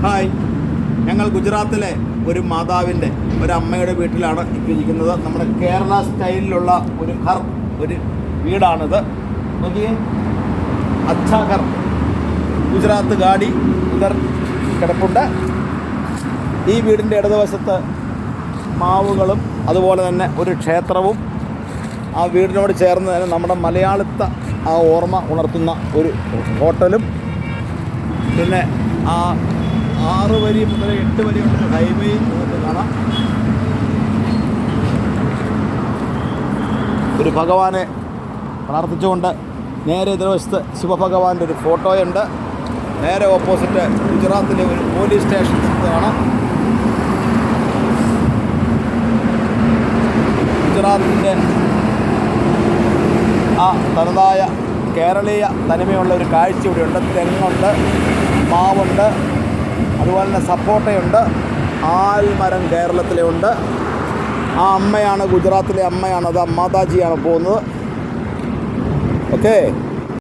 Hi, ഞങ്ങൾ ഗുജറാത്തിലെ ഒരു മാതാവിൻ്റെ ഒരു അമ്മയുടെ വീട്ടിലാണ് ഇപ്പോൾ ഇരിക്കുന്നത്. നമ്മുടെ കേരള സ്റ്റൈലിലുള്ള ഒരു വീടാണിത്. നോക്കിയേ, അച്ഛാ ഘർ, ഗുജറാത്ത് ഗാഡി ഇതർ കിടപ്പുണ്ട്. ഈ വീടിൻ്റെ ഇടതുവശത്ത് മാവുകളും അതുപോലെ തന്നെ ഒരു ക്ഷേത്രവും, ആ വീടിനോട് ചേർന്ന് തന്നെ നമ്മുടെ മലയാളത്തെ ആ ഓർമ്മ ഉണർത്തുന്ന ഒരു ഹോട്ടലും, പിന്നെ ആ 6 വരി മുതൽ 8 വരി ഉള്ള ഹൈവേയും നമുക്ക് കാണാം. ഒരു ഭഗവാനെ പ്രാർത്ഥിച്ചുകൊണ്ട് നേരെ എതിർവശത്ത് ശിവഭഗവാന്റെ ഒരു ഫോട്ടോയുണ്ട്. നേരെ ഓപ്പോസിറ്റ് ഗുജറാത്തിലെ ഒരു പോലീസ് സ്റ്റേഷൻ കാണാം. ഗുജറാത്തിൻ്റെ ആ തനതായ കേരളീയ തനിമയുള്ള ഒരു കാഴ്ച ഇവിടെയുണ്ട്. തെങ്ങുണ്ട്, മാവുണ്ട്, അതുപോലെ തന്നെ സപ്പോട്ടയുണ്ട്, ആൽമരം കേരളത്തിലെ ഉണ്ട്. ആ അമ്മയാണ് ഗുജറാത്തിലെ അമ്മയാണ്, അത് മാതാജിയാണ് പോകുന്നത്. ഓക്കേ.